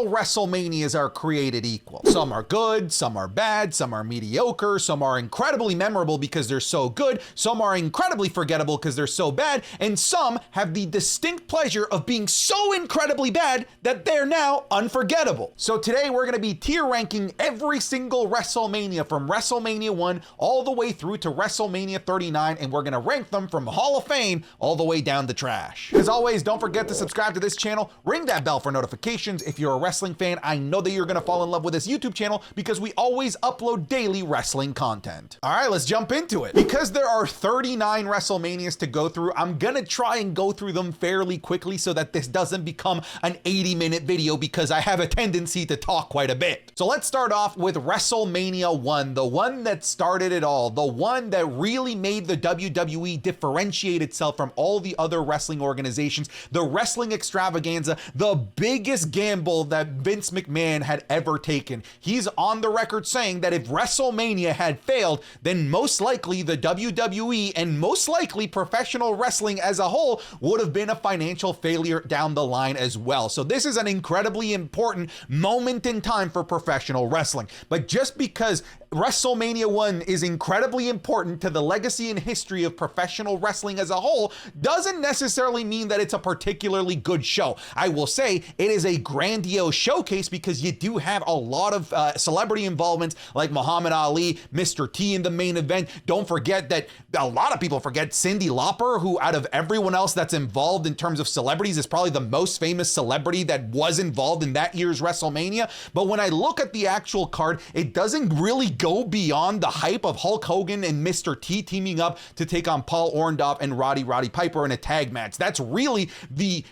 all WrestleManias are created equal. Some are good, some are bad, some are mediocre, some are incredibly memorable because they're so good, some are incredibly forgettable because they're so bad, and some have the distinct pleasure of being so incredibly bad that they're now unforgettable. So today we're going to be tier ranking every single WrestleMania from WrestleMania 1 all the way through to WrestleMania 39, and we're going to rank them from Hall of Fame all the way down the trash. As always, don't forget to subscribe to this channel, ring that bell for notifications. If you're a wrestling fan, I know that you're going to fall in love with this YouTube channel because we always upload daily wrestling content. All right, let's jump into it. Because there are 39 WrestleManias to go through, I'm going to try and go through them fairly quickly so that this doesn't become an 80-minute video because I have a tendency to talk quite a bit. So let's start off with WrestleMania 1, the one that started it all, the one that really made the WWE differentiate itself from all the other wrestling organizations, the wrestling extravaganza, the biggest gamble that Vince McMahon had ever taken. He's on the record saying that if WrestleMania had failed, then most likely the WWE and most likely professional wrestling as a whole would have been a financial failure down the line as well. So this is an incredibly important moment in time for professional wrestling. But just because WrestleMania 1 is incredibly important to the legacy and history of professional wrestling as a whole doesn't necessarily mean that it's a particularly good show. I will say it is a grandiose showcase because you do have a lot of celebrity involvements like Muhammad Ali, Mr. T in the main event. Don't forget that a lot of people forget Cyndi Lauper, who out of everyone else that's involved in terms of celebrities is probably the most famous celebrity that was involved in that year's WrestleMania. But when I look at the actual card, it doesn't really go beyond the hype of Hulk Hogan and Mr. T teaming up to take on Paul Orndorff and Roddy Piper in a tag match. That's really the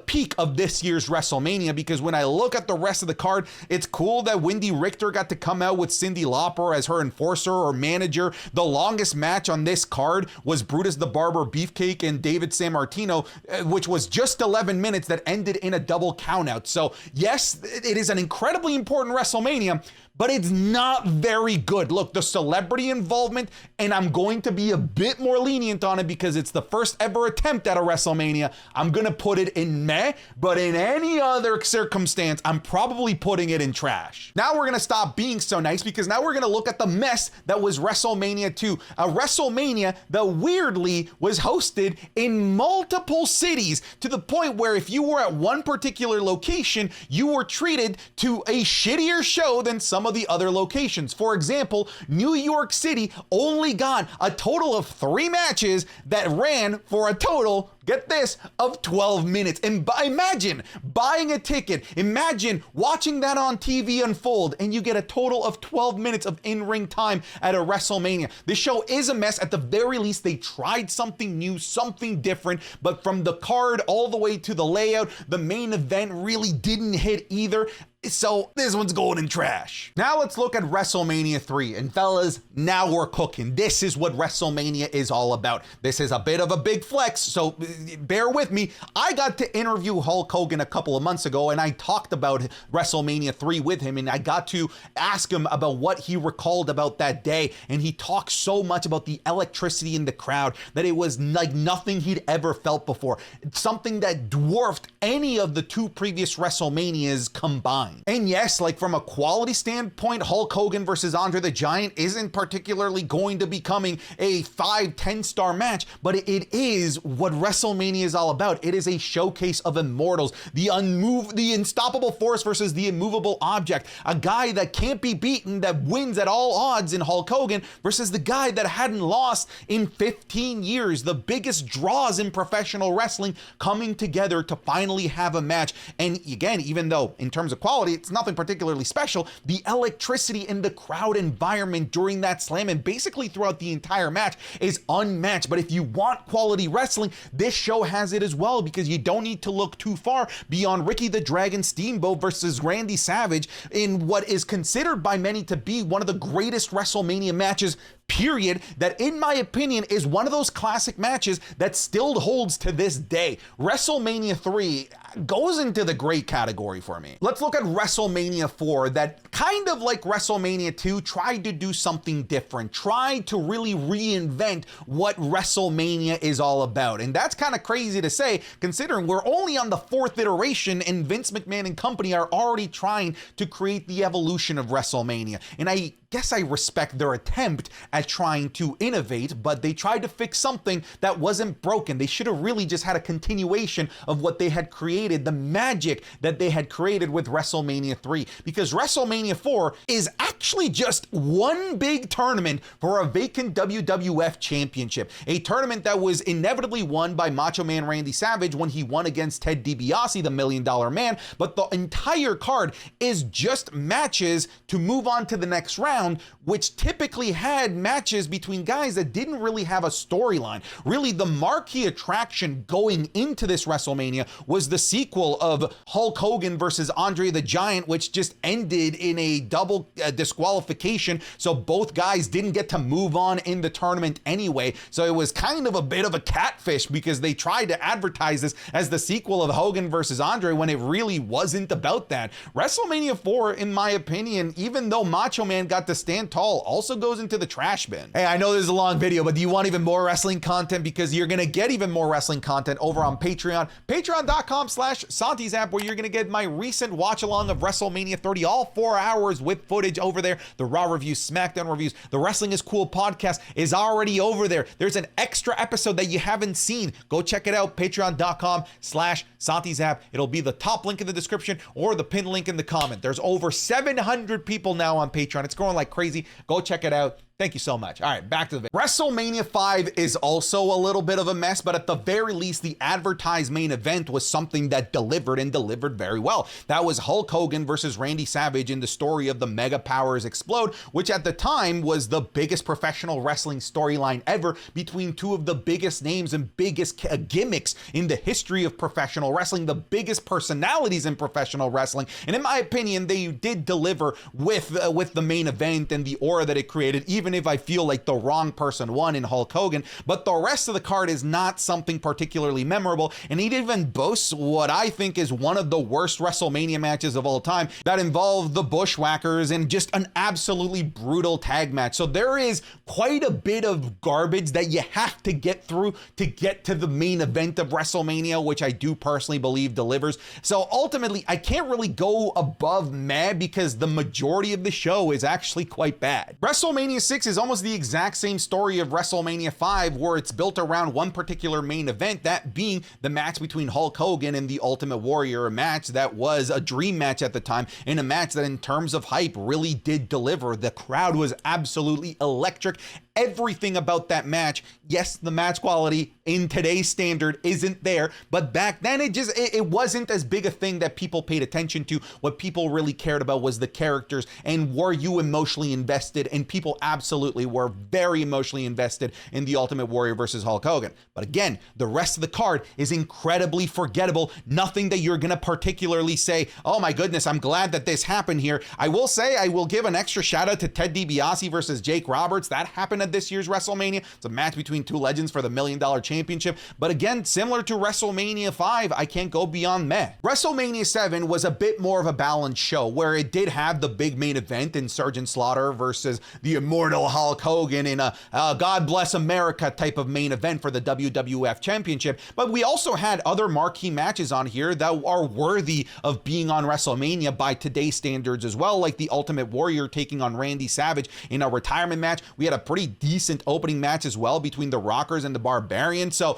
peak of this year's WrestleMania, because when I look at the rest of the card, it's cool that Wendy Richter got to come out with Cyndi Lauper as her enforcer or manager. The longest match on this card was Brutus the Barber Beefcake and David Sammartino, which was just 11 minutes that ended in a double countout. So yes, it is an incredibly important WrestleMania, but it's not very good. Look, the celebrity involvement, and I'm going to be a bit more lenient on it because it's the first ever attempt at a WrestleMania. I'm gonna put it in meh, but in any other circumstance, I'm probably putting it in trash. Now we're gonna stop being so nice because now we're gonna look at the mess that was WrestleMania 2, a WrestleMania that weirdly was hosted in multiple cities to the point where if you were at one particular location, you were treated to a shittier show than some of the other locations. For example, New York City only got a total of 3 matches that ran for a total, get this, of 12 minutes. And imagine buying a ticket, imagine watching that on TV unfold, and you get a total of 12 minutes of in-ring time at a WrestleMania. This show is a mess. At the very least, they tried something new, something different, but from the card all the way to the layout, the main event really didn't hit either. So this one's going in trash. Now let's look at WrestleMania 3. And fellas, now we're cooking. This is what WrestleMania is all about. This is a bit of a big flex, so bear with me. I got to interview Hulk Hogan a couple of months ago, and I talked about WrestleMania 3 with him, and I got to ask him about what he recalled about that day. And he talked so much about the electricity in the crowd that it was like nothing he'd ever felt before. It's something that dwarfed any of the 2 previous WrestleManias combined. And yes, like from a quality standpoint, Hulk Hogan versus Andre the Giant isn't particularly going to becoming a 5-10 star match, but it is what WrestleMania is all about. It is a showcase of immortals, the unstoppable force versus the immovable object, a guy that can't be beaten, that wins at all odds in Hulk Hogan versus the guy that hadn't lost in 15 years, the biggest draws in professional wrestling coming together to finally have a match. And again, even though in terms of quality, it's nothing particularly special, the electricity in the crowd environment during that slam and basically throughout the entire match is unmatched. But if you want quality wrestling, this show has it as well, because you don't need to look too far beyond Ricky the Dragon Steamboat versus Randy Savage in what is considered by many to be one of the greatest WrestleMania matches period, that in my opinion is one of those classic matches that still holds to this day. WrestleMania 3 goes into the great category for me. Let's look at WrestleMania 4, that kind of like WrestleMania 2 tried to do something different, tried to really reinvent what WrestleMania is all about. And that's kind of crazy to say, considering we're only on the 4th iteration and Vince McMahon and company are already trying to create the evolution of WrestleMania. And I guess I respect their attempt at trying to innovate, but they tried to fix something that wasn't broken. They should have really just had a continuation of what they had created, the magic that they had created with WrestleMania 3, because WrestleMania 4 is actually just one big tournament for a vacant WWF championship, a tournament that was inevitably won by Macho Man Randy Savage when he won against Ted DiBiase, the $1 Million Man, but the entire card is just matches to move on to the next round, which typically had matches between guys that didn't really have a storyline. Really, the marquee attraction going into this WrestleMania was the sequel of Hulk Hogan versus Andre the Giant, which just ended in a double disqualification, so both guys didn't get to move on in the tournament anyway. So it was kind of a bit of a catfish, because they tried to advertise this as the sequel of Hogan versus Andre when it really wasn't about that. WrestleMania 4, in my opinion, even though Macho Man got to stand tall, also goes into the trash bin. Hey, I know this is a long video, but do you want even more wrestling content? Because you're gonna get even more wrestling content over on Patreon, patreon.com/SantiZap, where you're gonna get my recent watch along of WrestleMania 30, all 4 hours with footage over there. The Raw reviews, SmackDown reviews, the Wrestling is Cool podcast is already over there. There's an extra episode that you haven't seen. Go check it out, patreon.com/SantiZap. It'll be the top link in the description or the pinned link in the comment. There's over 700 people now on Patreon. It's growing like crazy. Go check it out. Thank you so much. All right, back to the video. WrestleMania 5 is also a little bit of a mess, but at the very least, the advertised main event was something that delivered, and delivered very well. That was Hulk Hogan versus Randy Savage in the story of the Mega Powers Explode, which at the time was the biggest professional wrestling storyline ever between two of the biggest names and biggest gimmicks in the history of professional wrestling, the biggest personalities in professional wrestling. And in my opinion, they did deliver with the main event and the aura that it created, even if I feel like the wrong person won in Hulk Hogan. But the rest of the card is not something particularly memorable, and it even boasts what I think is one of the worst WrestleMania matches of all time that involved the Bushwhackers and just an absolutely brutal tag match. So there is quite a bit of garbage that you have to get through to get to the main event of WrestleMania, which I do personally believe delivers. So ultimately, I can't really go above meh, because the majority of the show is actually quite bad. WrestleMania 6 is almost the exact same story of WrestleMania 5, where it's built around one particular main event, that being the match between Hulk Hogan and the Ultimate Warrior, a match that was a dream match at the time, and a match that in terms of hype really did deliver. The crowd was absolutely electric. Everything about that match, yes, the match quality in today's standard isn't there, but back then it wasn't as big a thing that people paid attention to. What people really cared about was the characters, and were you emotionally invested? And people absolutely were very emotionally invested in the Ultimate Warrior versus Hulk Hogan. But again, the rest of the card is incredibly forgettable. Nothing that you're gonna particularly say, oh my goodness, I'm glad that this happened here. I will say, I will give an extra shout out to Ted DiBiase versus Jake Roberts. That happened at this year's WrestleMania. It's a match between two legends for the $1 Million Championship. But again, similar to WrestleMania 5, I can't go beyond meh. WrestleMania 7 was a bit more of a balanced show, where it did have the big main event in Sergeant Slaughter versus the immortal Hulk Hogan in a God Bless America type of main event for the WWF Championship. But we also had other marquee matches on here that are worthy of being on WrestleMania by today's standards as well, like the Ultimate Warrior taking on Randy Savage in a retirement match. We had a pretty decent opening match as well between the Rockers and the Barbarians. So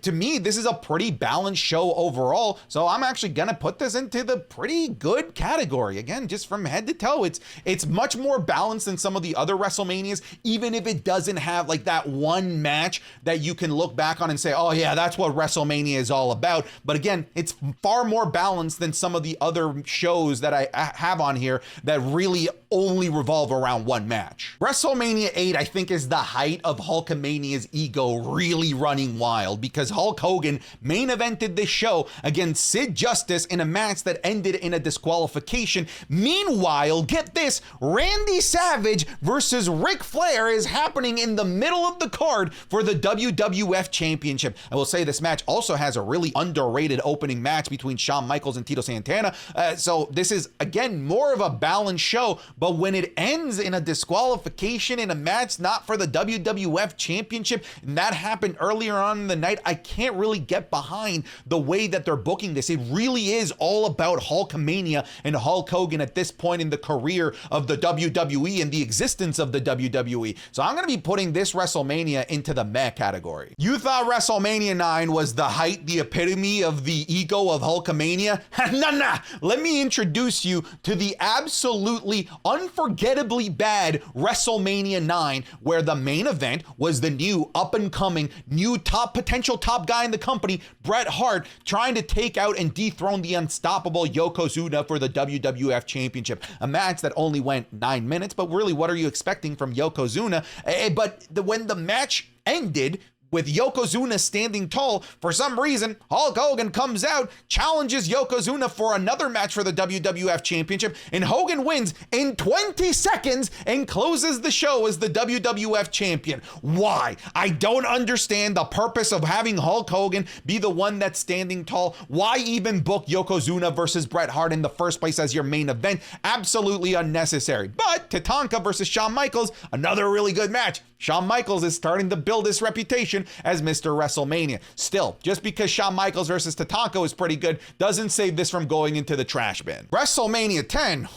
to me, this is a pretty balanced show overall. So I'm actually gonna put this into the pretty good category. Again, just from head to toe, it's much more balanced than some of the other WrestleManias, even if it doesn't have like that one match that you can look back on and say, oh yeah, that's what WrestleMania is all about. But again, it's far more balanced than some of the other shows that I have on here that really only revolve around one match. WrestleMania 8, I think, is the height of Hulkamania's ego really running wild, because Hulk Hogan main evented this show against Sid Justice in a match that ended in a disqualification. Meanwhile, get this, Randy Savage versus Ric Flair is happening in the middle of the card for the WWF Championship. I will say this match also has a really underrated opening match between Shawn Michaels and Tito Santana. So this is, again, more of a balanced show, but when it ends in a disqualification in a match not for the WWF Championship, and that happened earlier on in the night, I can't really get behind the way that they're booking this. It really is all about Hulkamania and Hulk Hogan at this point in the career of the WWE and the existence of the WWE. So I'm going to be putting this WrestleMania into the meh category. You thought WrestleMania 9 was the height, the epitome of the ego of Hulkamania? Nah. Let me introduce you to the absolutely unforgettably bad WrestleMania 9, where the main event was the new up-and-coming, new potential top guy in the company, Bret Hart, trying to take out and dethrone the unstoppable Yokozuna for the WWF Championship. A match that only went 9 minutes, but really, what are you expecting from Yokozuna? But when the match ended with Yokozuna standing tall, for some reason, Hulk Hogan comes out, challenges Yokozuna for another match for the WWF Championship, and Hogan wins in 20 seconds and closes the show as the WWF Champion. Why? I don't understand the purpose of having Hulk Hogan be the one that's standing tall. Why even book Yokozuna versus Bret Hart in the first place as your main event? Absolutely unnecessary. But Tatanka versus Shawn Michaels, another really good match. Shawn Michaels is starting to build his reputation as Mr. WrestleMania. Still, just because Shawn Michaels versus Tatanka is pretty good doesn't save this from going into the trash bin. WrestleMania 10,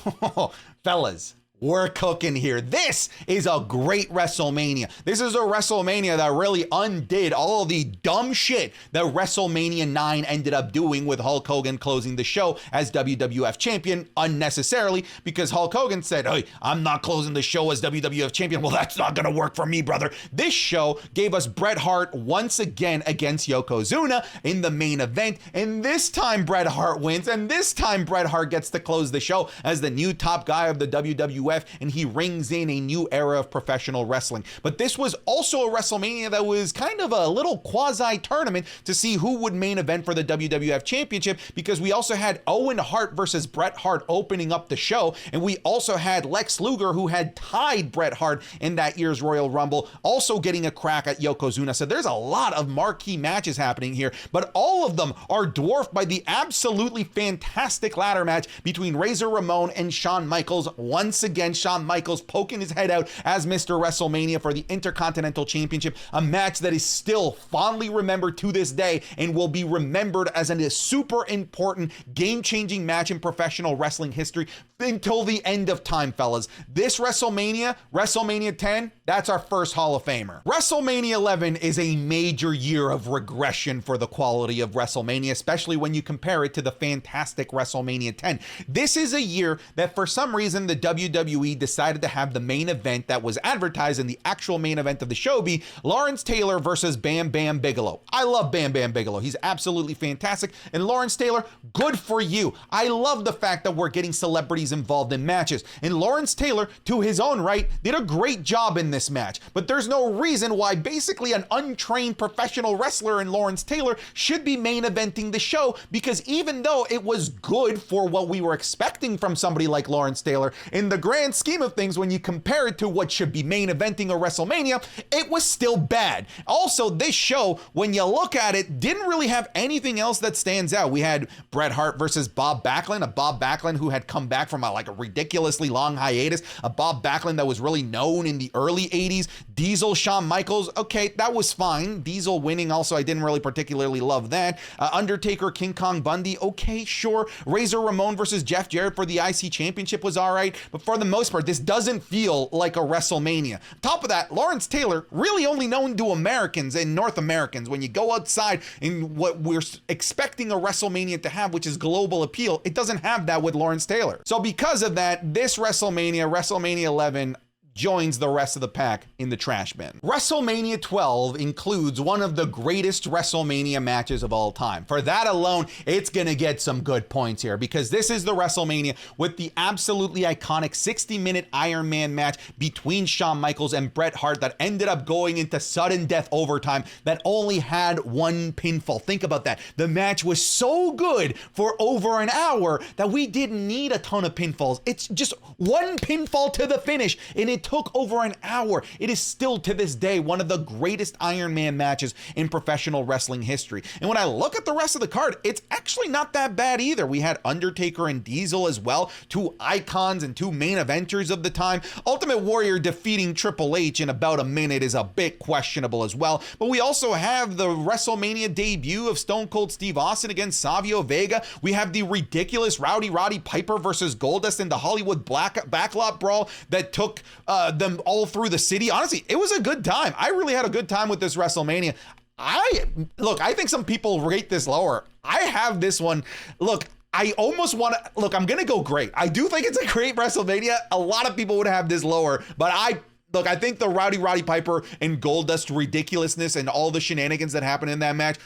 fellas, we're cooking here. This is a great WrestleMania. This is a WrestleMania that really undid all the dumb shit that WrestleMania 9 ended up doing with Hulk Hogan closing the show as WWF champion unnecessarily, because Hulk Hogan said, hey, I'm not closing the show as WWF champion. Well, that's not gonna work for me, brother. This show gave us Bret Hart once again against Yokozuna in the main event, and this time Bret Hart wins, and this time Bret Hart gets to close the show as the new top guy of the WWF, and he rings in a new era of professional wrestling. But this was also a WrestleMania that was kind of a little quasi-tournament to see who would main event for the WWF Championship, because we also had Owen Hart versus Bret Hart opening up the show, and we also had Lex Luger, who had tied Bret Hart in that year's Royal Rumble, also getting a crack at Yokozuna. So there's a lot of marquee matches happening here, but all of them are dwarfed by the absolutely fantastic ladder match between Razor Ramon and Shawn Michaels. Once again, Shawn Michaels poking his head out as Mr. WrestleMania for the Intercontinental Championship, a match that is still fondly remembered to this day and will be remembered as a super important, game-changing match in professional wrestling history until the end of time, fellas. This WrestleMania, WrestleMania 10, that's our first Hall of Famer. WrestleMania 11 is a major year of regression for the quality of WrestleMania, especially when you compare it to the fantastic WrestleMania 10. This is a year that for some reason the WWE decided to have the main event that was advertised in the actual main event of the show be Lawrence Taylor versus Bam Bam Bigelow. I love Bam Bam Bigelow. He's absolutely fantastic. And Lawrence Taylor, good for you. I love the fact that we're getting celebrities involved in matches. And Lawrence Taylor, to his own right, did a great job in this match. But there's no reason why basically an untrained professional wrestler in Lawrence Taylor should be main eventing the show, because even though it was good for what we were expecting from somebody like Lawrence Taylor, in the grand scheme of things, when you compare it to what should be main eventing a WrestleMania, it was still bad. Also, this show, when you look at it, didn't really have anything else that stands out. We had Bret Hart versus Bob Backlund, a Bob Backlund who had come back from a ridiculously long hiatus, a Bob Backlund that was really known in the early 80s. Diesel, Shawn Michaels, okay, that was fine. Diesel winning also, I didn't really particularly love that. Undertaker, King Kong Bundy, okay, sure. Razor Ramon versus Jeff Jarrett for the IC Championship was all right, but for the most part, this doesn't feel like a WrestleMania. Top of that, Lawrence Taylor, really only known to Americans and North Americans. When you go outside in what we're expecting a WrestleMania to have, which is global appeal, it doesn't have that with Lawrence Taylor. So because of that, this WrestleMania, WrestleMania 11, joins the rest of the pack in the trash bin. WrestleMania 12 includes one of the greatest WrestleMania matches of all time. For that alone, it's gonna get some good points here, because this is the WrestleMania with the absolutely iconic 60-minute Iron Man match between Shawn Michaels and Bret Hart that ended up going into sudden death overtime that only had one pinfall. Think about that. The match was so good for over an hour that we didn't need a ton of pinfalls. It's just one pinfall to the finish, and it took over an hour. It is still to this day one of the greatest Iron Man matches in professional wrestling history. And when I look at the rest of the card, it's actually not that bad either. We had Undertaker and Diesel as well, two icons and two main eventers of the time. Ultimate Warrior defeating Triple H in about a minute is a bit questionable as well. But we also have the WrestleMania debut of Stone Cold Steve Austin against Savio Vega. We have the ridiculous Rowdy Roddy Piper versus Goldust in the Hollywood backlot brawl that took them all through the city. Honestly, it was a good time. I really had a good time with this WrestleMania. I think some people rate this lower. I have this one. Look, I almost want to, look, I'm going to go great. I do think it's a great WrestleMania. A lot of people would have this lower, but I think the Rowdy Roddy Piper and Goldust ridiculousness and all the shenanigans that happened in that match,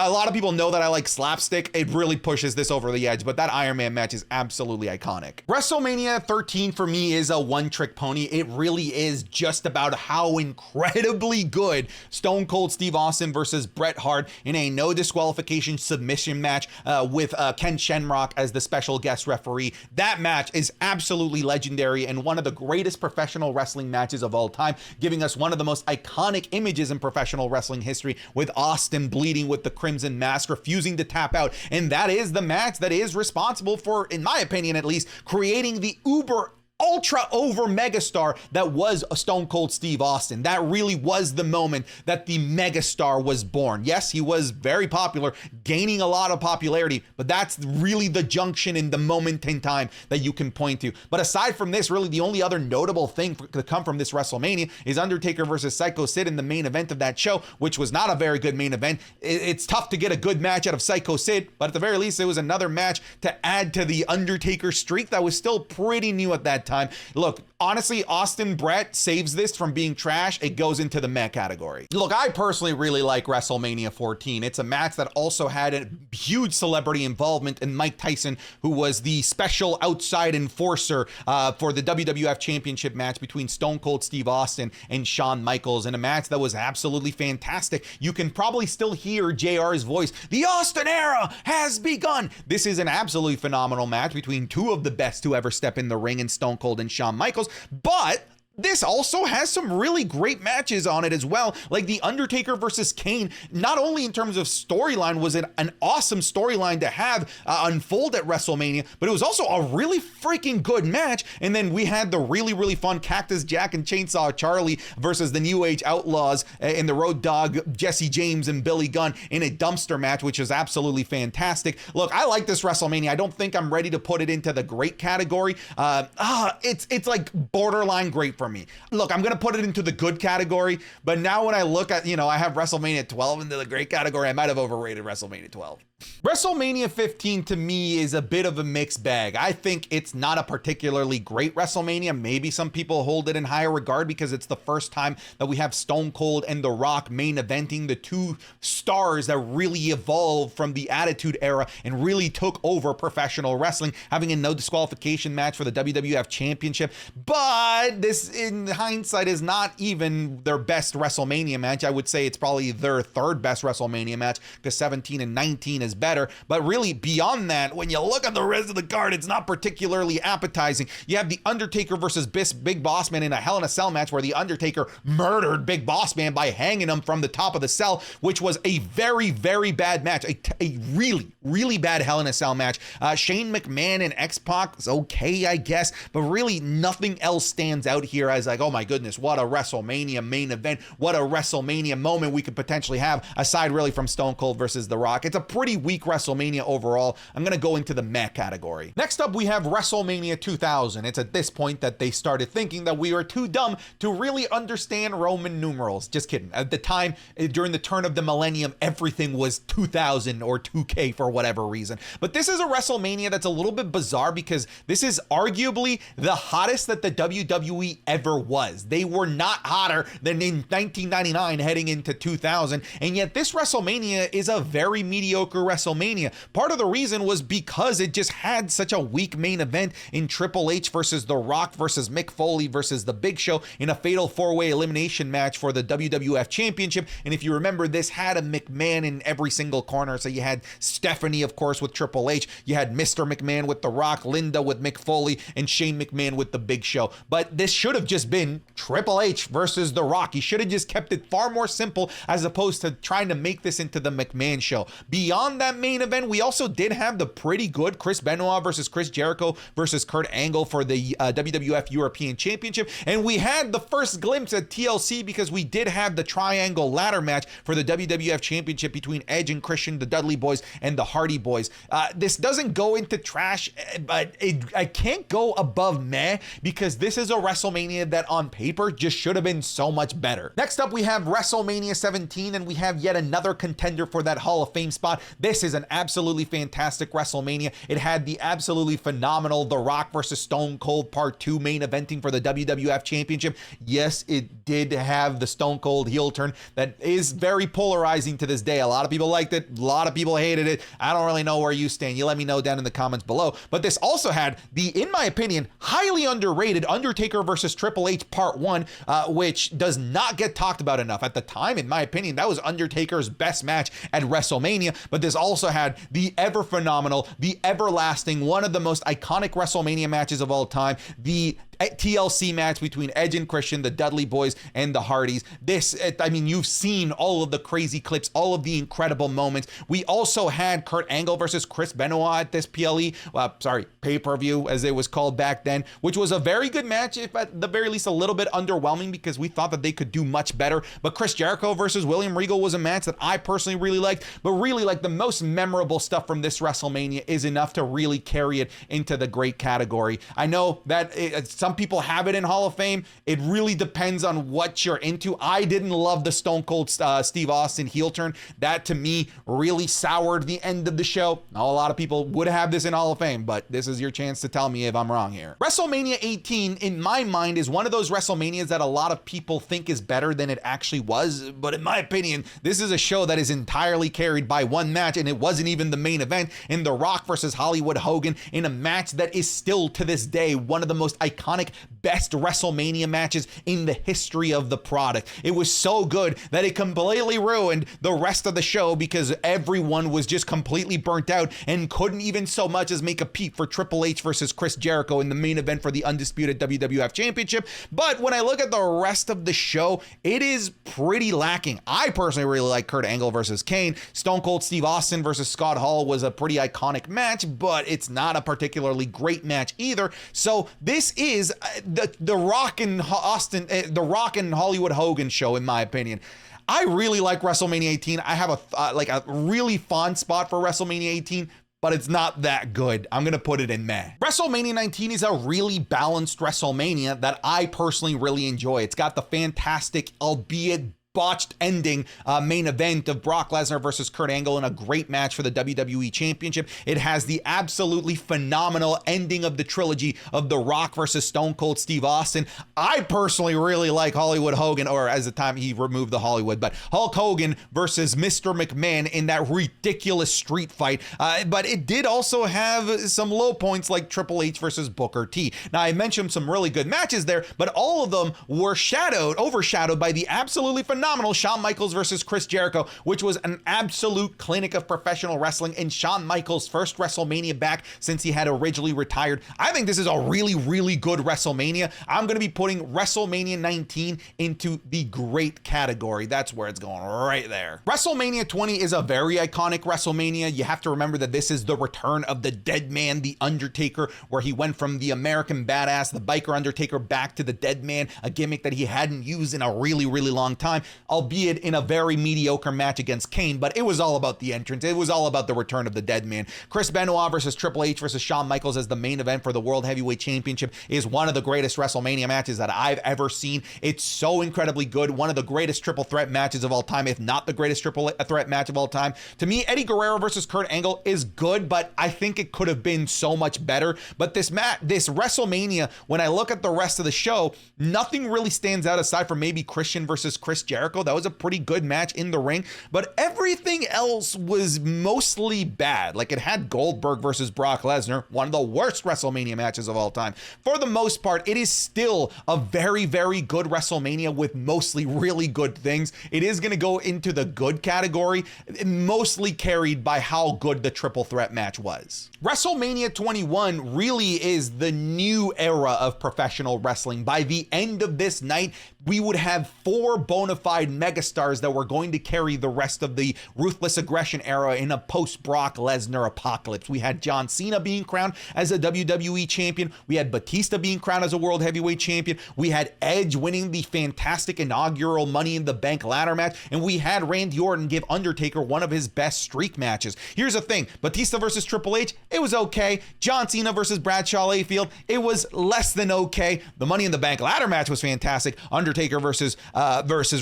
a lot of people know that I like slapstick. It really pushes this over the edge, but that Iron Man match is absolutely iconic. WrestleMania 13 for me is a one-trick pony. It really is just about how incredibly good Stone Cold Steve Austin versus Bret Hart in a no disqualification submission match with Ken Shamrock as the special guest referee. That match is absolutely legendary and one of the greatest professional wrestling matches of all time, giving us one of the most iconic images in professional wrestling history, with Austin bleeding with the Crimson Mask, refusing to tap out. And that is the match that is responsible for, in my opinion at least, creating the uber ultra over megastar that was Stone Cold Steve Austin. That really was the moment that the megastar was born. Yes, he was very popular, gaining a lot of popularity, but that's really the junction in the moment in time that you can point to. But aside from this, really the only other notable thing to come from this WrestleMania is Undertaker versus Psycho Sid in the main event of that show, which was not a very good main event. It's tough to get a good match out of Psycho Sid, but at the very least, it was another match to add to the Undertaker streak that was still pretty new at that time. Look, honestly, Austin Bret saves this from being trash. It goes into the meh category. Look, I personally really like WrestleMania 14. It's a match that also had a huge celebrity involvement in Mike Tyson, who was the special outside enforcer for the WWF Championship match between Stone Cold Steve Austin and Shawn Michaels, in a match that was absolutely fantastic. You can probably still hear JR's voice. The Austin era has begun. This is an absolutely phenomenal match between two of the best to ever step in the ring in Stone Cold and Shawn Michaels, but this also has some really great matches on it as well, like the Undertaker versus Kane. Not only in terms of storyline was it an awesome storyline to have unfold at WrestleMania, but it was also a really freaking good match. And then we had the really fun Cactus Jack and Chainsaw Charlie versus the New Age Outlaws in the Road Dogg, Jesse James and Billy Gunn in a dumpster match, which was absolutely fantastic. Look, I like this WrestleMania. I don't think I'm ready to put it into the great category. It's like borderline great for me. Look, I'm going to put it into the good category, but now when I look at, I have WrestleMania 12 into the great category, I might have overrated WrestleMania 12. WrestleMania 15 to me is a bit of a mixed bag. I think it's not a particularly great WrestleMania. Maybe some people hold it in higher regard because it's the first time that we have Stone Cold and The Rock main eventing, the two stars that really evolved from the Attitude Era and really took over professional wrestling, having a no disqualification match for the WWF Championship. But this, in hindsight, is not even their best WrestleMania match. I would say it's probably their third best WrestleMania match, because 17 and 19 is better. But really, beyond that, when you look at the rest of the card, it's not particularly appetizing. You have the Undertaker versus Big Boss Man in a Hell in a Cell match, where the Undertaker murdered Big Boss Man by hanging him from the top of the cell, which was a very bad match, a really bad Hell in a Cell match. Shane McMahon and X-Pac is okay, I guess, but really nothing else stands out here as like, oh my goodness, what a WrestleMania main event, what a WrestleMania moment we could potentially have, aside really from Stone Cold versus The Rock. It's a pretty weak WrestleMania overall. I'm going to go into the meh category. Next up, we have WrestleMania 2000. It's at this point that they started thinking that we were too dumb to really understand Roman numerals. Just kidding. At the time, during the turn of the millennium, everything was 2000 or 2K for whatever reason. But this is a WrestleMania that's a little bit bizarre because this is arguably the hottest that the WWE ever was. They were not hotter than in 1999 heading into 2000, and yet this WrestleMania is a very mediocre WrestleMania. Part of the reason was because it just had such a weak main event in Triple H versus The Rock versus Mick Foley versus The Big Show in a fatal four-way elimination match for the WWF Championship. And if you remember, this had a McMahon in every single corner. So you had Stephanie, of course, with Triple H. You had Mr. McMahon with The Rock, Linda with Mick Foley, and Shane McMahon with The Big Show. But this should have just been Triple H versus The Rock. He should have just kept it far more simple as opposed to trying to make this into the McMahon show. Beyond that main event, we also did have the pretty good Chris Benoit versus Chris Jericho versus Kurt Angle for the WWF European Championship. And we had the first glimpse at TLC because we did have the triangle ladder match for the WWF Championship between Edge and Christian, the Dudley Boys, and the Hardy Boys. This doesn't go into trash, but I can't go above meh because this is a WrestleMania that on paper just should have been so much better. Next up, we have WrestleMania 17, and we have yet another contender for that Hall of Fame spot. This is an absolutely fantastic WrestleMania. It had the absolutely phenomenal The Rock versus Stone Cold Part 2 main eventing for the WWF Championship. Yes, it did have the Stone Cold heel turn that is very polarizing to this day. A lot of people liked it. A lot of people hated it. I don't really know where you stand. You let me know down in the comments below. But this also had the, in my opinion, highly underrated Undertaker versus Triple H Part 1, which does not get talked about enough. At the time, in my opinion, that was Undertaker's best match at WrestleMania. But this also had the ever phenomenal, the everlasting, one of the most iconic WrestleMania matches of all time, the TLC match between Edge and Christian, the Dudley Boys, and the Hardys. I mean, you've seen all of the crazy clips, all of the incredible moments. We also had Kurt Angle versus Chris Benoit at this pay-per-view, as it was called back then, which was a very good match, if at the very least a little bit underwhelming because we thought that they could do much better. But Chris Jericho versus William Regal was a match that I personally really liked, but really like the most memorable stuff from this WrestleMania is enough to really carry it into the great category. I know that some people have it in Hall of Fame. It really depends on what you're into. I didn't love the Stone Cold Steve Austin heel turn. That to me really soured the end of the show. Now, a lot of people would have this in Hall of Fame, but this is your chance to tell me if I'm wrong here. WrestleMania 18, in my mind, is one of those WrestleManias that a lot of people think is better than it actually was. But in my opinion, this is a show that is entirely carried by one match, and it wasn't even the main event in The Rock versus Hollywood Hogan in a match that is still to this day one of the most iconic, best WrestleMania matches in the history of the product. It was so good that it completely ruined the rest of the show because everyone was just completely burnt out and couldn't even so much as make a peep for Triple H versus Chris Jericho in the main event for the undisputed WWF Championship. But when I look at the rest of the show, it is pretty lacking. I personally really like Kurt Angle versus Kane. Stone Cold Steve Austin versus Scott Hall was a pretty iconic match, but it's not a particularly great match either. So this is the Rock and Austin, the Rock and Hollywood Hogan show, in my opinion. I really like WrestleMania 18. I have a really fond spot for WrestleMania 18, but it's not that good. I'm going to put it in meh. WrestleMania 19 is a really balanced WrestleMania that I personally really enjoy. It's got the fantastic, albeit botched ending main event of Brock Lesnar versus Kurt Angle in a great match for the WWE Championship. It has the absolutely phenomenal ending of the trilogy of The Rock versus Stone Cold Steve Austin. I personally really like Hollywood Hogan, or as the time he removed the Hollywood, but Hulk Hogan versus Mr. McMahon in that ridiculous street fight. But it did also have some low points like Triple H versus Booker T. Now, I mentioned some really good matches there, but all of them were overshadowed by the absolutely phenomenal Shawn Michaels versus Chris Jericho, which was an absolute clinic of professional wrestling and Shawn Michaels' first WrestleMania back since he had originally retired. I think this is a really, really good WrestleMania. I'm going to be putting WrestleMania 19 into the great category. That's where it's going, right there. WrestleMania 20 is a very iconic WrestleMania. You have to remember that this is the return of the dead man, The Undertaker, where he went from the American Badass, the biker Undertaker, back to the dead man, a gimmick that he hadn't used in a really, really long time. albeit in a very mediocre match against Kane, but it was all about the entrance. It was all about the return of the dead man. Chris Benoit versus Triple H versus Shawn Michaels as the main event for the World Heavyweight Championship is one of the greatest WrestleMania matches that I've ever seen. It's so incredibly good. One of the greatest triple threat matches of all time, if not the greatest triple threat match of all time. To me, Eddie Guerrero versus Kurt Angle is good, but I think it could have been so much better. But this WrestleMania, when I look at the rest of the show, nothing really stands out aside from maybe Christian versus Chris Jericho. That was a pretty good match in the ring, but everything else was mostly bad. Like, it had Goldberg versus Brock Lesnar, one of the worst WrestleMania matches of all time. For the most part, it is still a very, very good WrestleMania with mostly really good things. It is going to go into the good category, mostly carried by how good the triple threat match was. WrestleMania 21 really is the new era of professional wrestling. By the end of this night, we would have 4 bona fide megastars that were going to carry the rest of the Ruthless Aggression era in a post-Brock Lesnar apocalypse. We had John Cena being crowned as a WWE champion. We had Batista being crowned as a World Heavyweight champion. We had Edge winning the fantastic inaugural Money in the Bank ladder match. And we had Randy Orton give Undertaker one of his best streak matches. Here's the thing. Batista versus Triple H, it was okay. John Cena versus Bradshaw Layfield, it was less than okay. The Money in the Bank ladder match was fantastic. Undertaker versus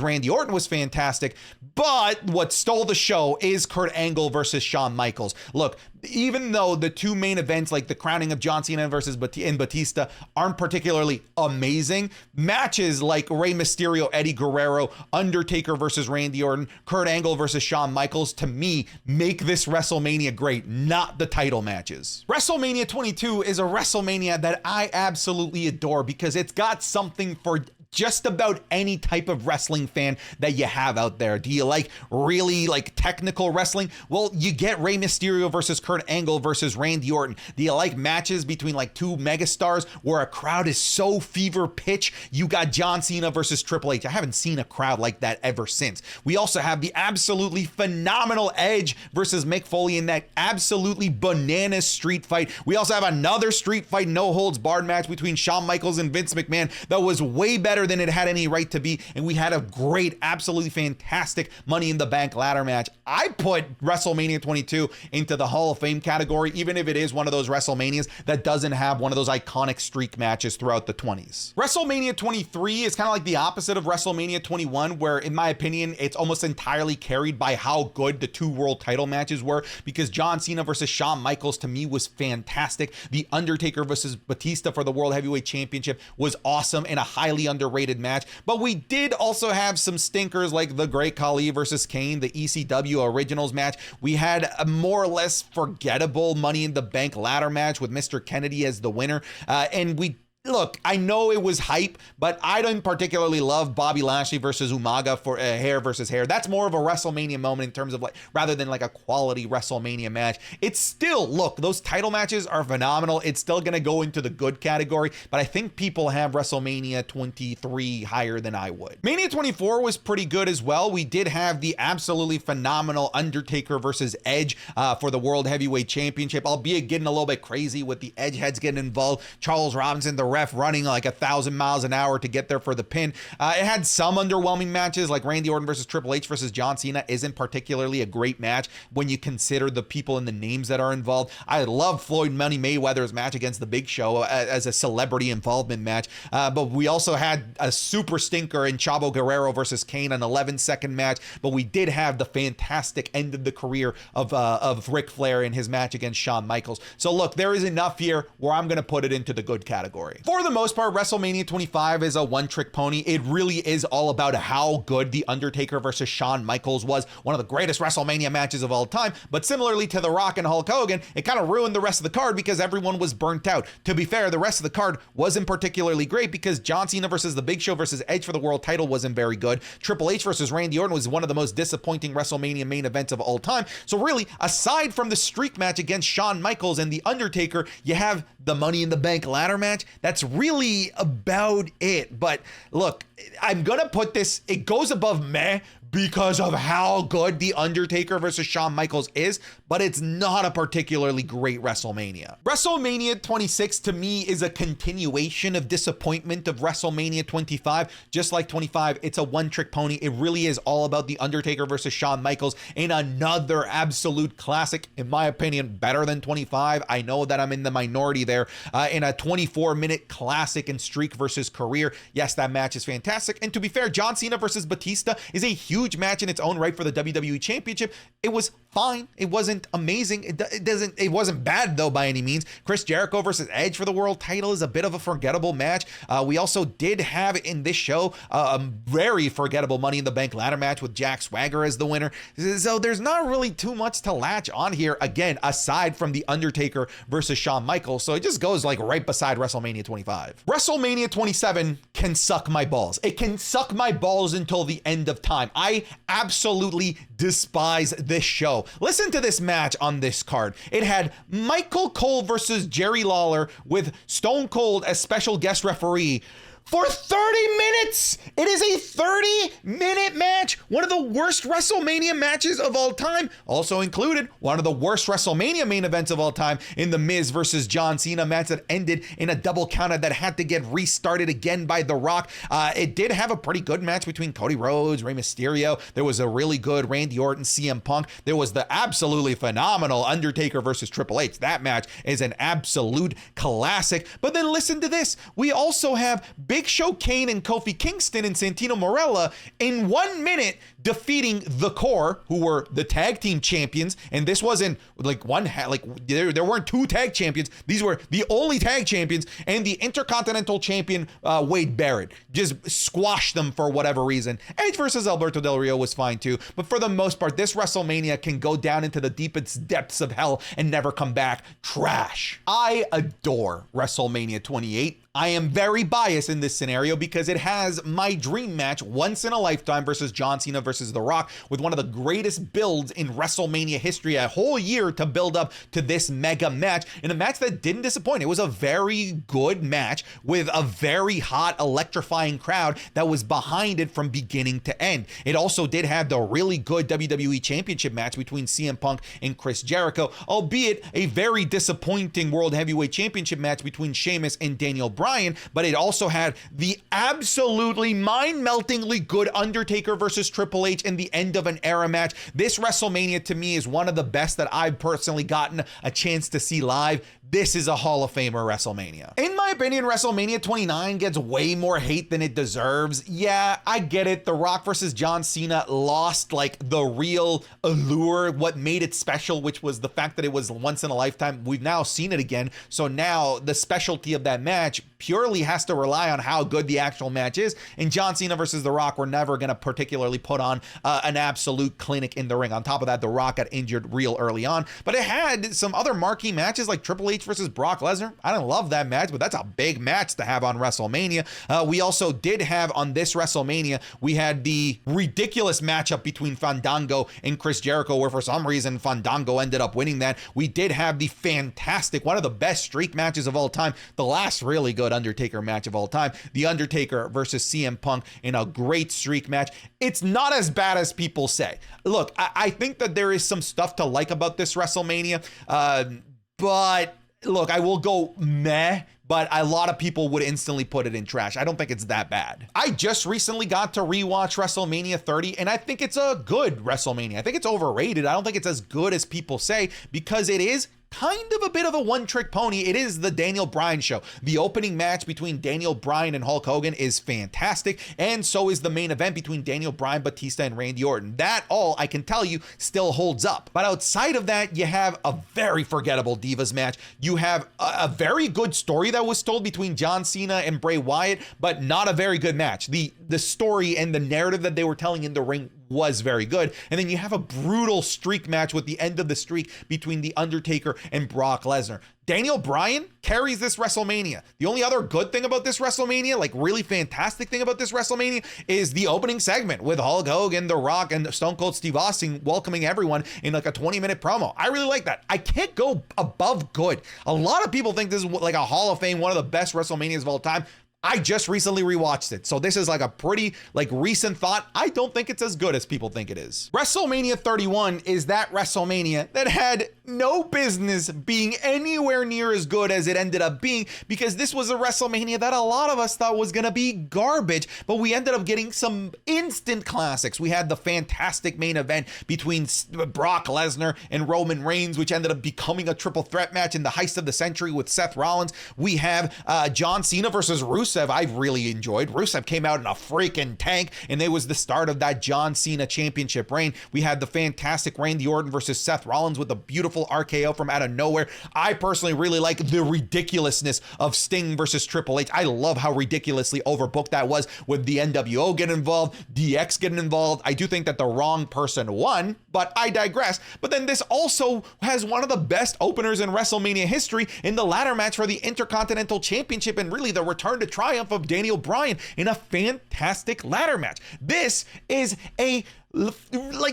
Randy Orton was fantastic. But what stole the show is Kurt Angle versus Shawn Michaels. Look, even though the two main events, like the crowning of John Cena versus Batista, aren't particularly amazing, matches like Rey Mysterio, Eddie Guerrero, Undertaker versus Randy Orton, Kurt Angle versus Shawn Michaels, to me, make this WrestleMania great, not the title matches. WrestleMania 22 is a WrestleMania that I absolutely adore because it's got something for just about any type of wrestling fan that you have out there. Do you like really technical wrestling? Well, you get Rey Mysterio versus Kurt Angle versus Randy Orton. Do you like matches between two megastars where a crowd is so fever pitch? You got John Cena versus Triple H. I haven't seen a crowd like that ever since. We also have the absolutely phenomenal Edge versus Mick Foley in that absolutely bananas street fight. We also have another street fight, no holds barred match between Shawn Michaels and Vince McMahon that was way better than it had any right to be. And we had a great, absolutely fantastic Money in the Bank ladder match. I put WrestleMania 22 into the Hall of Fame category, even if it is one of those WrestleManias that doesn't have one of those iconic streak matches throughout the 20s. WrestleMania 23 is kind of like the opposite of WrestleMania 21, where in my opinion, it's almost entirely carried by how good the 2 world title matches were, because John Cena versus Shawn Michaels to me was fantastic. The Undertaker versus Batista for the World Heavyweight Championship was awesome and a highly underrated match. But we did also have some stinkers like the Great Khali versus Kane, the ECW Originals match. We had a more or less forgettable Money in the Bank ladder match with Mr. Kennedy as the winner. Look, I know it was hype, but I didn't particularly love Bobby Lashley versus Umaga for hair versus hair. That's more of a WrestleMania moment in terms of rather than a quality WrestleMania match. It's still, look, those title matches are phenomenal. It's still going to go into the good category, but I think people have WrestleMania 23 higher than I would. Mania 24 was pretty good as well. We did have the absolutely phenomenal Undertaker versus Edge for the World Heavyweight Championship, albeit getting a little bit crazy with the Edge heads getting involved. Charles Robinson, the ref, running 1,000 miles an hour to get there for the pin. It had some underwhelming matches, like Randy Orton versus Triple H versus John Cena isn't particularly a great match when you consider the people and the names that are involved. I love Floyd Money Mayweather's match against the Big Show as a celebrity involvement match, but we also had a super stinker in Chavo Guerrero versus Kane, an 11-second match, but we did have the fantastic end of the career of Ric Flair in his match against Shawn Michaels. So look, there is enough here where I'm going to put it into the good category. For the most part, WrestleMania 25 is a one-trick pony. It really is all about how good The Undertaker versus Shawn Michaels was, one of the greatest WrestleMania matches of all time. But similarly to The Rock and Hulk Hogan, it kind of ruined the rest of the card because everyone was burnt out. To be fair, the rest of the card wasn't particularly great because John Cena versus The Big Show versus Edge for the world title wasn't very good. Triple H versus Randy Orton was one of the most disappointing WrestleMania main events of all time. So really, aside from the streak match against Shawn Michaels and The Undertaker, you have the Money in the Bank ladder match. That's really about it. But look, I'm gonna put this, it goes above meh because of how good The Undertaker versus Shawn Michaels is, but it's not a particularly great WrestleMania. WrestleMania 26 to me is a continuation of disappointment of WrestleMania 25. Just like 25, it's a one-trick pony. It really is all about The Undertaker versus Shawn Michaels in another absolute classic, in my opinion, better than 25. I know that I'm in the minority there. In a 24-minute classic and streak versus career. Yes, that match is fantastic. And to be fair, John Cena versus Batista is a huge match in its own right for the WWE Championship. It was fine. It wasn't amazing. It wasn't bad though by any means. Chris Jericho versus Edge for the world title is a bit of a forgettable match. We also did have in this show a very forgettable Money in the Bank ladder match with Jack Swagger as the winner. So there's not really too much to latch on here, again, aside from The Undertaker versus Shawn Michaels. So it just goes like right beside WrestleMania 25. WrestleMania 27 can suck my balls. It can suck my balls until the end of time. I absolutely despise this show. Listen to this match on this card. It had Michael Cole versus Jerry Lawler with Stone Cold as special guest referee for 30 minutes. It is a 30-minute match. One of the worst WrestleMania matches of all time. Also included one of the worst WrestleMania main events of all time in the Miz versus John Cena match that ended in a double countout that had to get restarted again by The Rock. It did have a pretty good match between Cody Rhodes, Rey Mysterio. There was a really good Randy Orton, CM Punk. There was the absolutely phenomenal Undertaker versus Triple H. That match is an absolute classic. But then listen to this. We also have Big Show Kane and Kofi Kingston and Santino Marella in 1 minute defeating The Core, who were the tag team champions. And this wasn't like there weren't two tag champions. These were the only tag champions, and the Intercontinental Champion Wade Barrett just squashed them for whatever reason. Edge versus Alberto Del Rio was fine too, but for the most part, this WrestleMania can go down into the deepest depths of hell and never come back. Trash. I adore WrestleMania 28. I am very biased in this scenario because it has my dream match once in a lifetime versus John Cena versus The Rock, with one of the greatest builds in WrestleMania history, a whole year to build up to this mega match, in a match that didn't disappoint. It was a very good match with a very hot, electrifying crowd that was behind it from beginning to end. It also did have the really good WWE Championship match between CM Punk and Chris Jericho, albeit a very disappointing World Heavyweight Championship match between Sheamus and Daniel Bryan. But it also had the absolutely mind-meltingly good Undertaker versus Triple H in the end of an era match. This WrestleMania to me is one of the best that I've personally gotten a chance to see live. This is a Hall of Famer WrestleMania. In my opinion, WrestleMania 29 gets way more hate than it deserves. Yeah, I get it. The Rock versus John Cena lost like the real allure, what made it special, which was the fact that it was once in a lifetime. We've now seen it again. So now the specialty of that match purely has to rely on how good the actual match is. And John Cena versus The Rock were never going to particularly put on an absolute clinic in the ring. On top of that, The Rock got injured real early on, but it had some other marquee matches like Triple H versus Brock Lesnar. I don't love that match, but that's a big match to have on WrestleMania. We also did have on this WrestleMania, we had the ridiculous matchup between Fandango and Chris Jericho, where for some reason Fandango ended up winning that. We did have the fantastic, one of the best streak matches of all time, the last really good Undertaker match of all time, The Undertaker versus CM Punk in a great streak match. It's not as bad as people say. Look, I think that there is some stuff to like about this WrestleMania, but look, I will go meh, but a lot of people would instantly put it in trash. I don't think it's that bad. I just recently got to rewatch WrestleMania 30, and I think it's a good WrestleMania. I think it's overrated. I don't think it's as good as people say, because it is kind of a bit of a one-trick pony. It is the Daniel Bryan show. The opening match between Daniel Bryan and Hulk Hogan is fantastic, and so is the main event between Daniel Bryan, Batista, and Randy Orton. That all, I can tell you, still holds up. But outside of that, you have a very forgettable Divas match. You have a very good story that was told between John Cena and Bray Wyatt, but not a very good match. The story and the narrative that they were telling in the ring was very good. And then you have a brutal streak match with the end of the streak between The Undertaker and Brock Lesnar. Daniel Bryan carries this WrestleMania. The only other good thing about this WrestleMania, like really fantastic thing about this WrestleMania, is the opening segment with Hulk Hogan, The Rock, and Stone Cold Steve Austin welcoming everyone in like a 20-minute promo. I really like that. I can't go above good. A lot of people think this is like a Hall of Fame, one of the best WrestleManias of all time. I just recently rewatched it, so this is like a pretty recent thought. I don't think it's as good as people think it is. WrestleMania 31 is that WrestleMania that had no business being anywhere near as good as it ended up being, because this was a WrestleMania that a lot of us thought was gonna be garbage, but we ended up getting some instant classics. We had the fantastic main event between Brock Lesnar and Roman Reigns, which ended up becoming a triple threat match in the heist of the century with Seth Rollins. We have John Cena versus Rusev. I've really enjoyed. Rusev came out in a freaking tank, and it was the start of that John Cena championship reign. We had the fantastic Randy Orton versus Seth Rollins with a beautiful RKO from out of nowhere. I personally really like the ridiculousness of Sting versus Triple H. I love how ridiculously overbooked that was, with the NWO getting involved, DX getting involved. I do think that the wrong person won, but I digress. But then this also has one of the best openers in WrestleMania history in the ladder match for the Intercontinental Championship, and really the return to triumph of Daniel Bryan in a fantastic ladder match. This is a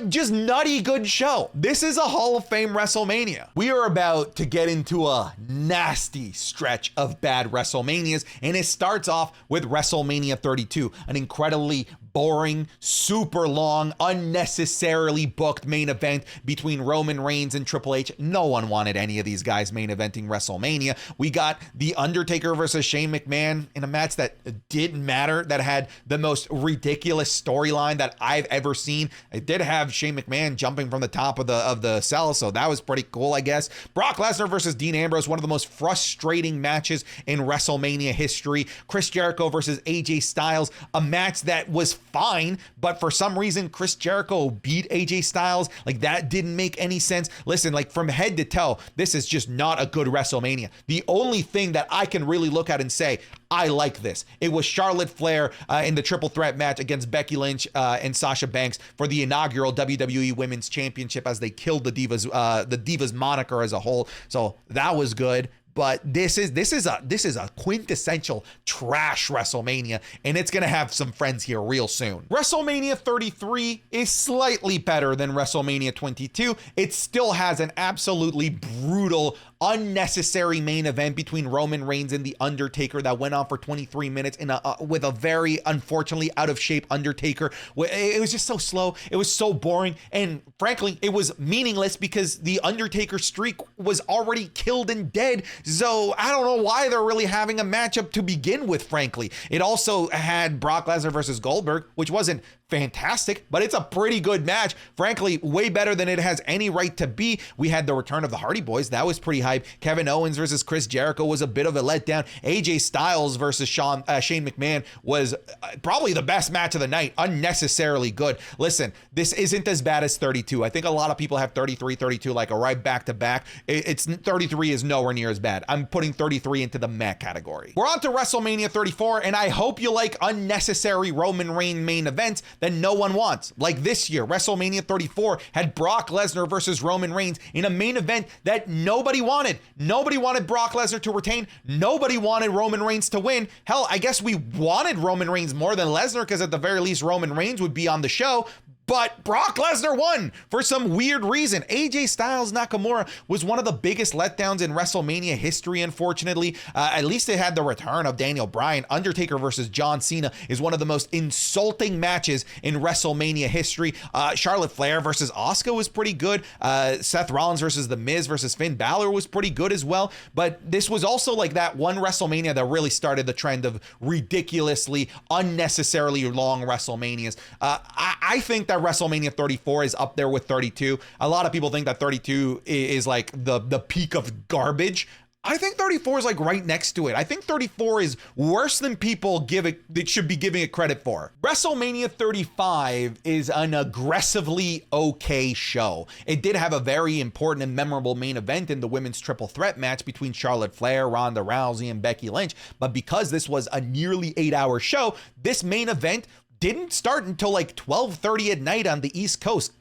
just nutty good show. This is a Hall of Fame WrestleMania. We are about to get into a nasty stretch of bad WrestleManias, and it starts off with WrestleMania 32, an incredibly boring, super long, unnecessarily booked main event between Roman Reigns and Triple H. No one wanted any of these guys main eventing WrestleMania. We got The Undertaker versus Shane McMahon in a match that didn't matter, that had the most ridiculous storyline that I've ever seen. It did have Shane McMahon jumping from the top of the cell, so that was pretty cool, I guess. Brock Lesnar versus Dean Ambrose, one of the most frustrating matches in WrestleMania history. Chris Jericho versus AJ Styles, a match that was fine, but for some reason Chris Jericho beat AJ Styles. That didn't make any sense. Listen, from head to toe, this is just not a good WrestleMania. The only thing that I can really look at and say, I like this, it was Charlotte Flair in the triple threat match against Becky Lynch and Sasha Banks for the inaugural WWE Women's Championship, as they killed the Divas moniker as a whole. So that was good. But this is a quintessential trash WrestleMania, and it's gonna have some friends here real soon. WrestleMania 33 is slightly better than WrestleMania 22. It still has an absolutely brutal, unnecessary main event between Roman Reigns and The Undertaker that went on for 23 minutes with a very unfortunately out of shape Undertaker. It was just so slow. It was so boring, and frankly, it was meaningless because the Undertaker streak was already killed and dead. So I don't know why they're really having a matchup to begin with, frankly. It also had Brock Lesnar versus Goldberg, which wasn't fantastic, but it's a pretty good match. Frankly, way better than it has any right to be. We had the return of the Hardy Boys. That was pretty hype. Kevin Owens versus Chris Jericho was a bit of a letdown. AJ Styles versus Shane McMahon was probably the best match of the night. Unnecessarily good. Listen, this isn't as bad as 32. I think a lot of people have 33, 32 like a right back to back. 33 is nowhere near as bad. I'm putting 33 into the meh category. We're on to WrestleMania 34, and I hope you like unnecessary Roman Reigns main events that no one wants. Like this year, WrestleMania 34 had Brock Lesnar versus Roman Reigns in a main event that nobody wanted. Nobody wanted Brock Lesnar to retain. Nobody wanted Roman Reigns to win. Hell, I guess we wanted Roman Reigns more than Lesnar, because at the very least Roman Reigns would be on the show. But Brock Lesnar won for some weird reason. AJ Styles Nakamura was one of the biggest letdowns in WrestleMania history, unfortunately. At least it had the return of Daniel Bryan. Undertaker versus John Cena is one of the most insulting matches in WrestleMania history. Charlotte Flair versus Asuka was pretty good. Seth Rollins versus The Miz versus Finn Balor was pretty good as well. But this was also like that one WrestleMania that really started the trend of ridiculously, unnecessarily long WrestleManias. I think that WrestleMania 34 is up there with 32. A lot of people think that 32 is like the peak of garbage. I think 34 is like right next to it. I think 34 is worse than people they should be giving it credit for. WrestleMania 35 is an aggressively okay show. It did have a very important and memorable main event in the women's triple threat match between Charlotte Flair, Ronda Rousey, and Becky Lynch. But because this was a nearly 8-hour show, this main event didn't start until like 12:30 at night on the East Coast.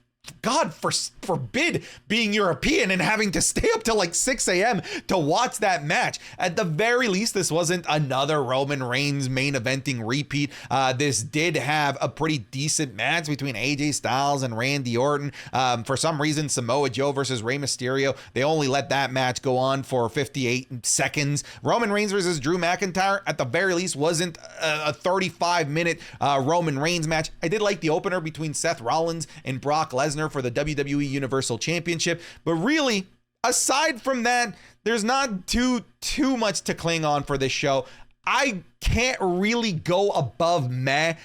God forbid being European and having to stay up till like 6 a.m. to watch that match. At the very least, this wasn't another Roman Reigns main eventing repeat. This did have a pretty decent match between AJ Styles and Randy Orton. For some reason, Samoa Joe versus Rey Mysterio, they only let that match go on for 58 seconds. Roman Reigns versus Drew McIntyre, at the very least, wasn't a 35-minute Roman Reigns match. I did like the opener between Seth Rollins and Brock Lesnar for the WWE Universal Championship, but really, aside from that, there's not too much to cling on for this show. I can't really go above meh.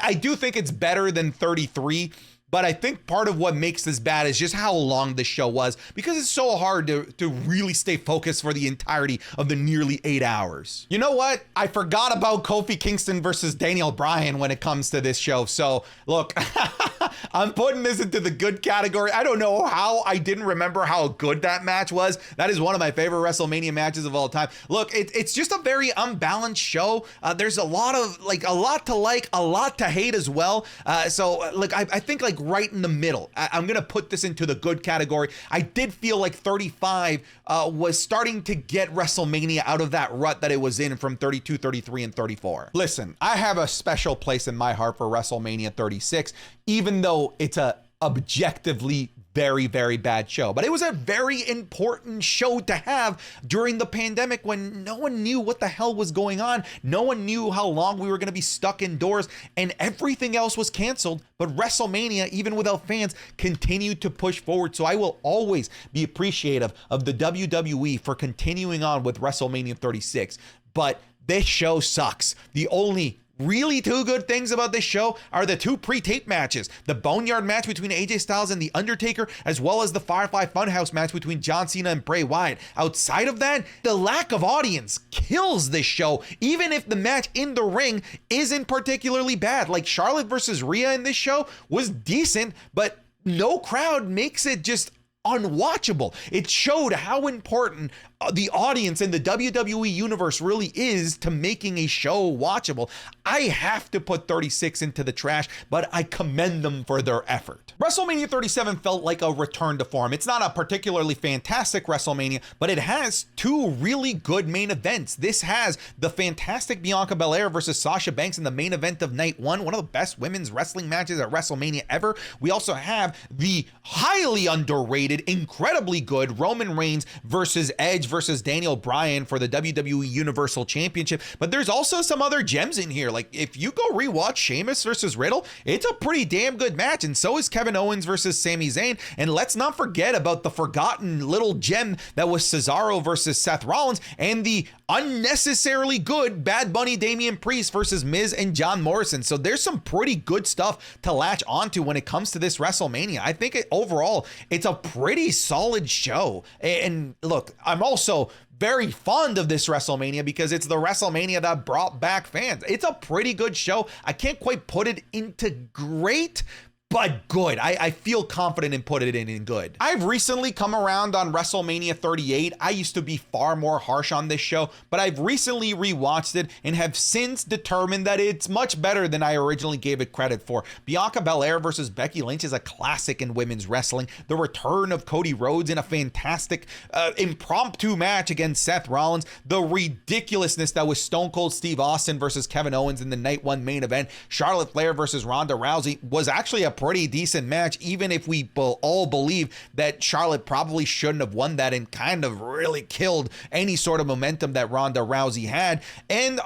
I do think it's better than 33, but I think part of what makes this bad is just how long this show was, because it's so hard to really stay focused for the entirety of the nearly 8 hours. You know what? I forgot about Kofi Kingston versus Daniel Bryan when it comes to this show. So look, I'm putting this into the good category. I don't know how I didn't remember how good that match was. That is one of my favorite WrestleMania matches of all time. Look, it's just a very unbalanced show. There's a lot to like, a lot to hate as well. So look, I think like right in the middle. I'm going to put this into the good category. I did feel like 35 was starting to get WrestleMania out of that rut that it was in from 32, 33, and 34. Listen, I have a special place in my heart for WrestleMania 36, even though it's a objectively very, very bad show. But it was a very important show to have during the pandemic when no one knew what the hell was going on. No one knew how long we were going to be stuck indoors and everything else was canceled. But WrestleMania, even without fans, continued to push forward. So I will always be appreciative of the WWE for continuing on with WrestleMania 36. But this show sucks. The only really two good things about this show are the two pre-tape matches, the Boneyard match between AJ Styles and The Undertaker, as well as the Firefly Funhouse match between John Cena and Bray Wyatt. Outside of that, the lack of audience kills this show, even if the match in the ring isn't particularly bad. Like Charlotte versus Rhea in this show was decent, but no crowd makes it just unwatchable. It showed how important the audience in the WWE universe really is to making a show watchable. I have to put 36 into the trash, but I commend them for their effort. WrestleMania 37 felt like a return to form. It's not a particularly fantastic WrestleMania, but it has two really good main events. This has the fantastic Bianca Belair versus Sasha Banks in the main event of night one of the best women's wrestling matches at WrestleMania ever. We also have the highly underrated, incredibly good Roman Reigns versus Edge versus Daniel Bryan for the WWE Universal Championship. But there's also some other gems in here. Like if you go rewatch Sheamus versus Riddle, it's a pretty damn good match. And so is Kevin Owens versus Sami Zayn. And let's not forget about the forgotten little gem that was Cesaro versus Seth Rollins and the unnecessarily good Bad Bunny Damian Priest versus Miz and John Morrison. So there's some pretty good stuff to latch onto when it comes to this WrestleMania. I think overall, it's a pretty solid show. And look, I'm also very fond of this WrestleMania because it's the WrestleMania that brought back fans. It's a pretty good show. I can't quite put it into great, but good. I feel confident in putting it in good. I've recently come around on WrestleMania 38. I used to be far more harsh on this show, but I've recently rewatched it and have since determined that it's much better than I originally gave it credit for. Bianca Belair versus Becky Lynch is a classic in women's wrestling. The return of Cody Rhodes in a fantastic impromptu match against Seth Rollins. The ridiculousness that was Stone Cold Steve Austin versus Kevin Owens in the night one main event. Charlotte Flair versus Ronda Rousey was actually a pretty decent match, even if we all believe that Charlotte probably shouldn't have won that and kind of really killed any sort of momentum that Ronda Rousey had. And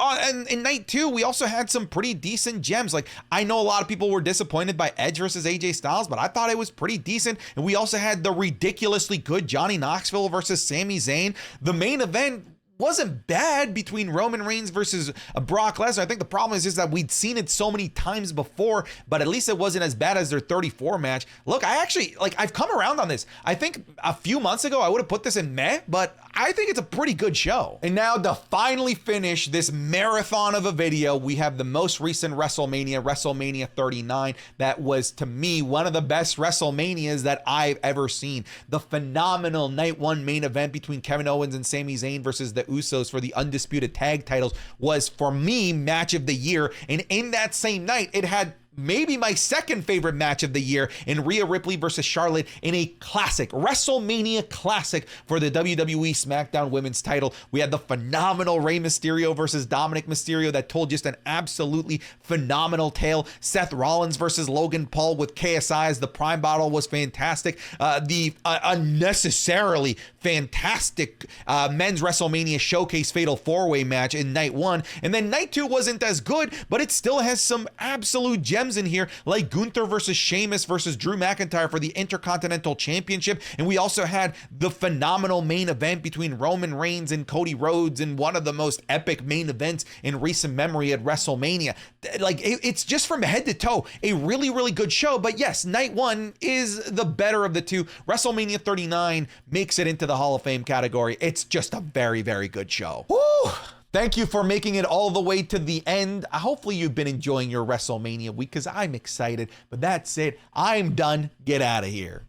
in night two, we also had some pretty decent gems. Like I know a lot of people were disappointed by Edge versus AJ Styles, but I thought it was pretty decent. And we also had the ridiculously good Johnny Knoxville versus Sami Zayn. The main event wasn't bad between Roman Reigns versus Brock Lesnar. I think the problem is just that we'd seen it so many times before, but at least it wasn't as bad as their 34 match. Look, I've come around on this. I think a few months ago I would have put this in meh, but I think it's a pretty good show. And now to finally finish this marathon of a video, we have the most recent WrestleMania 39. That was, to me, one of the best WrestleManias that I've ever seen. The phenomenal night one main event between Kevin Owens and Sami Zayn versus the Usos for the undisputed tag titles was, for me, match of the year. And in that same night, it had maybe my second favorite match of the year in Rhea Ripley versus Charlotte in a classic, WrestleMania classic for the WWE SmackDown Women's title. We had the phenomenal Rey Mysterio versus Dominic Mysterio that told just an absolutely phenomenal tale. Seth Rollins versus Logan Paul with KSI as the Prime Bottle was fantastic. The unnecessarily fantastic men's WrestleMania Showcase Fatal 4-Way match in night 1. And then night 2 wasn't as good, but it still has some absolute gems in here, like Gunther versus Sheamus versus Drew McIntyre for the Intercontinental Championship. And we also had the phenomenal main event between Roman Reigns and Cody Rhodes in one of the most epic main events in recent memory at WrestleMania. Like, it's just from head to toe a really, really good show. But yes, night 1 is the better of the two. WrestleMania 39 makes it into the Hall of Fame category. It's just a very, very good show. Woo! Thank you for making it all the way to the end. Hopefully you've been enjoying your WrestleMania week, because I'm excited. But that's it. I'm done. Get out of here.